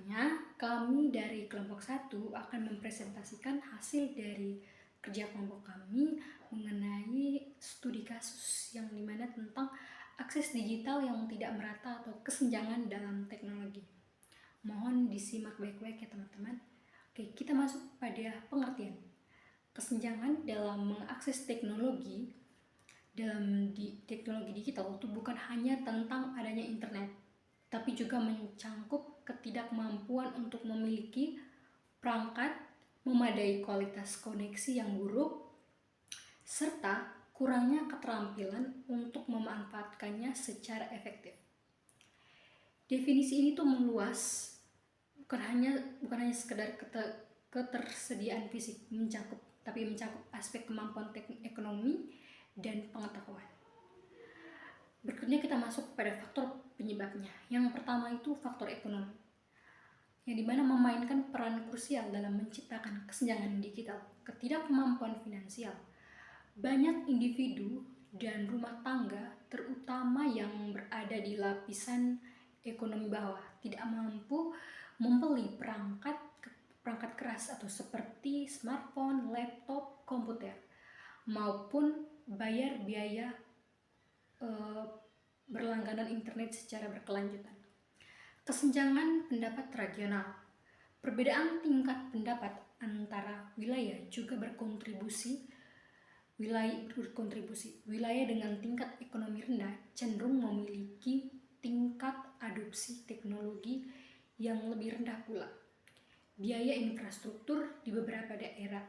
Selanjutnya, kami dari kelompok 1 akan mempresentasikan hasil dari kerja kelompok kami mengenai studi kasus yang dimana tentang akses digital yang tidak merata atau kesenjangan dalam teknologi. Mohon disimak baik-baik ya teman-teman. Oke, kita masuk pada pengertian. Kesenjangan dalam mengakses teknologi teknologi digital itu bukan hanya tentang adanya internet, tapi juga mencangkup ketidakmampuan untuk memiliki perangkat, memadai kualitas koneksi yang buruk, serta kurangnya keterampilan untuk memanfaatkannya secara efektif. Definisi ini tuh meluas, bukan hanya sekedar ketersediaan fisik tapi mencakup aspek kemampuan teknik ekonomi dan pengetahuan. Berikutnya kita masuk pada faktor penyebabnya. Yang pertama itu faktor ekonomi, yang dimana memainkan peran krusial dalam menciptakan kesenjangan digital, ketidakmampuan finansial. Banyak individu dan rumah tangga, terutama yang berada di lapisan ekonomi bawah, tidak mampu membeli perangkat keras atau seperti smartphone, laptop, komputer, maupun bayar biaya berlangganan internet secara berkelanjutan. Kesenjangan pendapat regional. Perbedaan tingkat pendapat antara wilayah juga berkontribusi. Wilayah dengan tingkat ekonomi rendah cenderung memiliki tingkat adopsi teknologi yang lebih rendah pula. Biaya infrastruktur di beberapa daerah.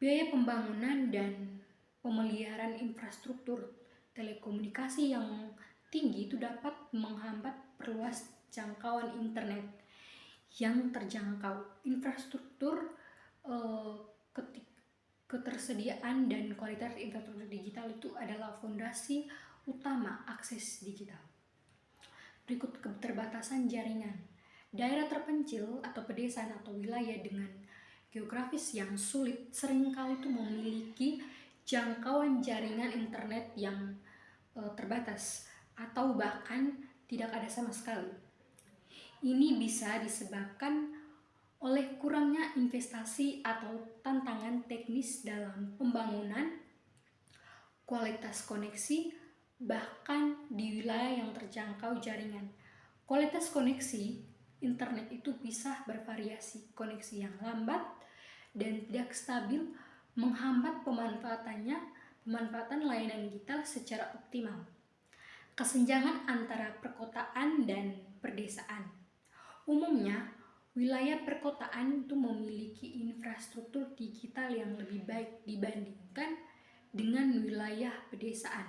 Biaya pembangunan dan pemeliharaan infrastruktur telekomunikasi yang tinggi itu dapat menghambat perluas jangkauan internet yang terjangkau. Infrastruktur, ketersediaan dan kualitas infrastruktur digital itu adalah fondasi utama akses digital. Berikut keterbatasan jaringan. Daerah terpencil atau pedesaan atau wilayah dengan geografis yang sulit seringkali itu memiliki jangkauan jaringan internet yang terbatas atau bahkan tidak ada sama sekali. Ini bisa disebabkan oleh kurangnya investasi atau tantangan teknis dalam pembangunan, kualitas koneksi, bahkan di wilayah yang terjangkau jaringan. Kualitas koneksi internet itu bisa bervariasi. Koneksi yang lambat dan tidak stabil menghambat pemanfaatan layanan digital secara optimal. Kesenjangan antara perkotaan dan perdesaan. Umumnya, wilayah perkotaan itu memiliki infrastruktur digital yang lebih baik dibandingkan dengan wilayah pedesaan.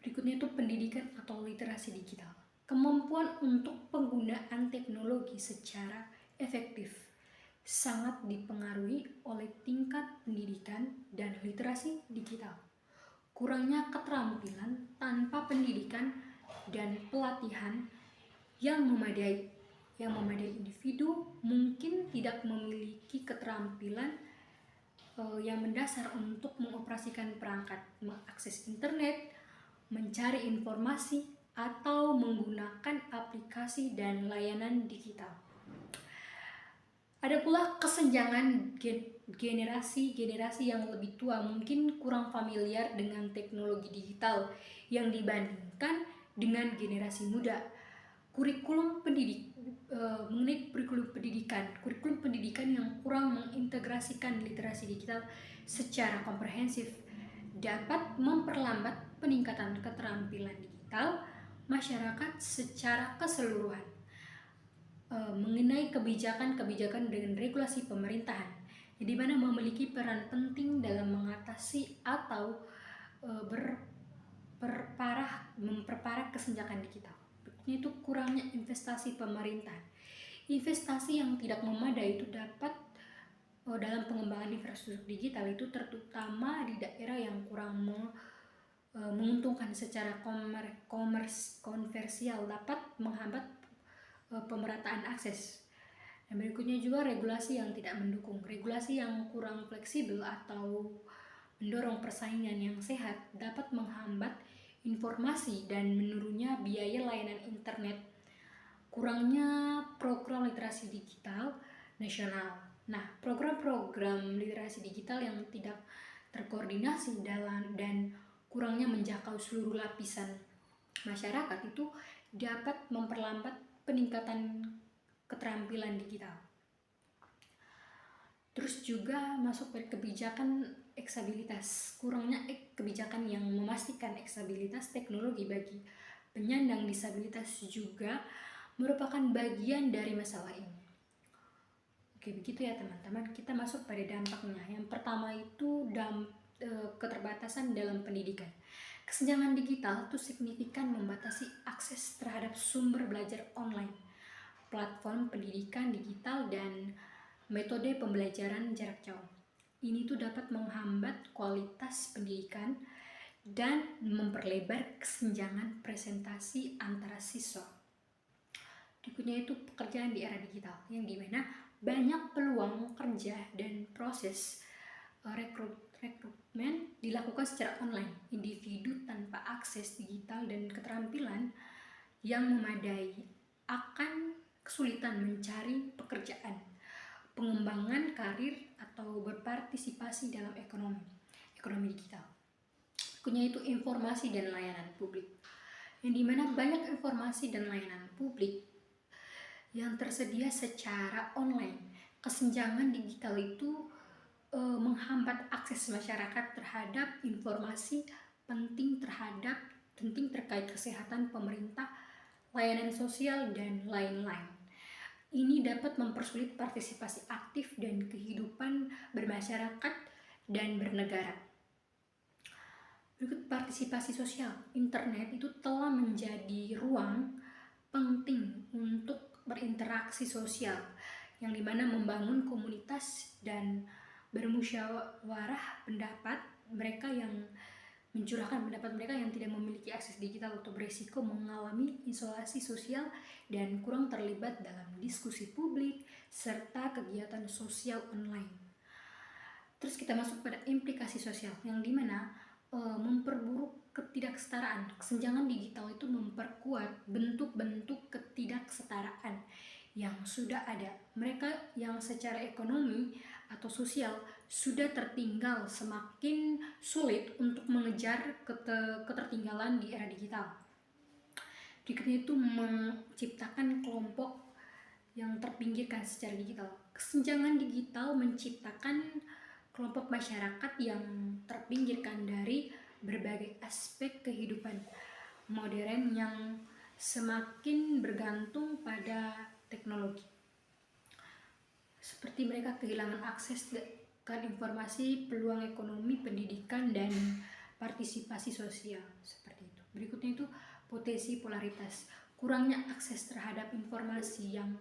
Berikutnya itu pendidikan atau literasi digital. Kemampuan untuk penggunaan teknologi secara efektif sangat dipengaruhi oleh tingkat pendidikan dan literasi digital. Kurangnya keterampilan tanpa pendidikan dan pelatihan yang memadai individu mungkin tidak memiliki keterampilan yang mendasar untuk mengoperasikan perangkat, mengakses internet, mencari informasi, atau menggunakan aplikasi dan layanan digital. Ada pula kesenjangan generasi yang lebih tua mungkin kurang familiar dengan teknologi digital yang dibandingkan dengan generasi muda. Mengenai kurikulum pendidikan yang kurang mengintegrasikan literasi digital secara komprehensif dapat memperlambat peningkatan keterampilan digital masyarakat secara keseluruhan. Mengenai kebijakan dengan regulasi pemerintahan, di mana memiliki peran penting dalam mengatasi atau memperparah kesenjangan digital. Itu kurangnya investasi pemerintah. Investasi yang tidak memadai itu dapat dalam pengembangan infrastruktur digital itu terutama di daerah yang kurang menguntungkan secara komersial dapat menghambat pemerataan akses. Dan berikutnya juga regulasi yang tidak mendukung. Regulasi yang kurang fleksibel atau mendorong persaingan yang sehat dapat menghambat informasi dan menurunnya biaya layanan internet. kurangnya program literasi digital nasional. Nah, program-program literasi digital yang tidak terkoordinasi dan kurangnya menjangkau seluruh lapisan masyarakat itu dapat memperlambat peningkatan keterampilan digital. Terus juga masuk pada kebijakan eksabilitas. Kurangnya kebijakan yang memastikan eksabilitas teknologi bagi penyandang disabilitas juga merupakan bagian dari masalah ini. Oke, begitu ya teman-teman. Kita masuk pada dampaknya. Yang pertama itu keterbatasan dalam pendidikan. Kesenjangan digital itu signifikan membatasi akses terhadap sumber belajar online, platform pendidikan digital, dan metode pembelajaran jarak jauh. Ini tuh dapat menghambat kualitas pendidikan dan memperlebar kesenjangan presentasi antara siswa. Berikutnya itu pekerjaan di era digital, yang dimana banyak peluang kerja dan proses rekrutmen dilakukan secara online. Individu tanpa akses digital dan keterampilan yang memadai akan kesulitan mencari pekerjaan, pengembangan karir, atau berpartisipasi dalam ekonomi digital. Berikutnya itu informasi dan layanan publik, yang dimana banyak informasi dan layanan publik yang tersedia secara online. Kesenjangan digital itu menghambat akses masyarakat terhadap informasi penting terkait kesehatan pemerintah, layanan sosial, dan lain-lain. Ini dapat mempersulit partisipasi aktif dan kehidupan bermasyarakat dan bernegara. Berikut partisipasi sosial. Internet itu telah menjadi ruang penting untuk berinteraksi sosial, yang dimana membangun komunitas dan bermusyawarah pendapat mereka yang mencurahkan pendapat mereka yang tidak memiliki akses digital atau beresiko mengalami isolasi sosial dan kurang terlibat dalam diskusi publik serta kegiatan sosial online. Terus kita masuk pada implikasi sosial, yang dimana memperburuk ketidaksetaraan. Kesenjangan digital itu memperkuat bentuk-bentuk ketidaksetaraan yang sudah ada. Mereka yang secara ekonomi atau sosial sudah tertinggal semakin sulit untuk mengejar ketertinggalan di era digital. Berikutnya itu menciptakan kelompok yang terpinggirkan secara digital. Kesenjangan digital menciptakan kelompok masyarakat yang terpinggirkan dari berbagai aspek kehidupan modern yang semakin bergantung pada teknologi. Seperti mereka kehilangan akses ke informasi, peluang ekonomi, pendidikan, dan partisipasi sosial. Seperti itu. Berikutnya itu potensi polaritas. Kurangnya akses terhadap informasi yang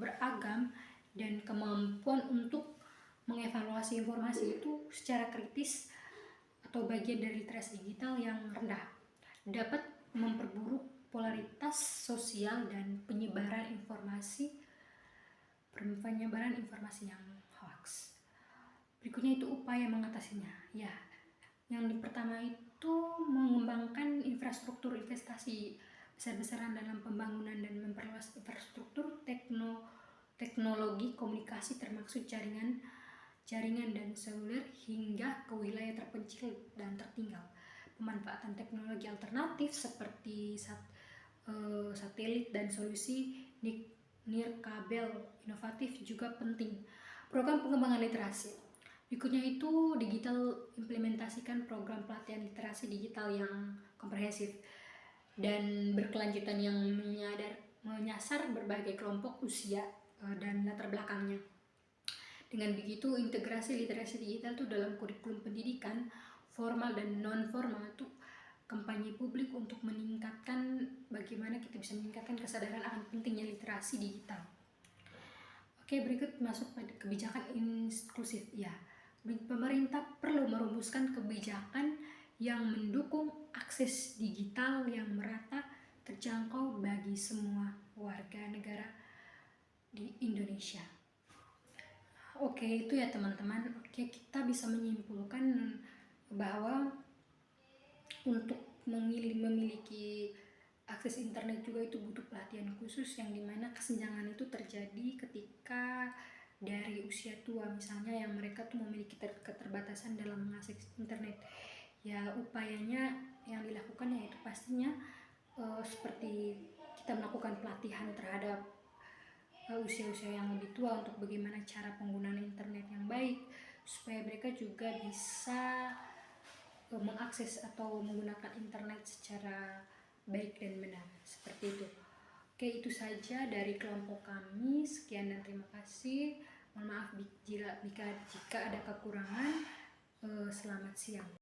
beragam dan kemampuan untuk mengevaluasi informasi itu secara kritis atau bagian dari literasi digital yang rendah dapat memperburuk polaritas sosial dan penyebaran informasi yang hoax. Berikutnya itu upaya mengatasinya. Ya, yang pertama itu mengembangkan infrastruktur investasi besar-besaran dalam pembangunan dan memperluas infrastruktur teknologi komunikasi termasuk jaringan dan seluler hingga ke wilayah terpencil dan tertinggal. Pemanfaatan teknologi alternatif seperti satelit dan solusi nirkabel inovatif juga penting. Program pengembangan literasi. Berikutnya itu digital implementasikan program pelatihan literasi digital yang komprehensif dan berkelanjutan yang menyasar berbagai kelompok usia dan latar belakangnya. Dengan begitu, integrasi literasi digital itu dalam kurikulum pendidikan formal dan non formal itu kampanye publik untuk meningkatkan bagaimana kita bisa meningkatkan kesadaran akan pentingnya literasi digital. Oke, berikut masuk pada kebijakan inklusif. Ya, pemerintah perlu merumuskan kebijakan yang mendukung akses digital yang merata terjangkau bagi semua warga negara di Indonesia. Oke, itu ya teman-teman. Oke, kita bisa menyimpulkan bahwa untuk memiliki akses internet juga itu butuh pelatihan khusus, yang dimana kesenjangan itu terjadi ketika dari usia tua misalnya, yang mereka tuh memiliki keterbatasan dalam mengakses internet. Ya upayanya yang dilakukan yaitu pastinya seperti kita melakukan pelatihan terhadap usia-usia yang lebih tua untuk bagaimana cara penggunaan internet yang baik, supaya mereka juga bisa mengakses atau menggunakan internet secara baik dan benar, seperti itu. Oke, itu saja dari kelompok kami. Sekian dan terima kasih. Mohon maaf jika ada kekurangan. Selamat siang.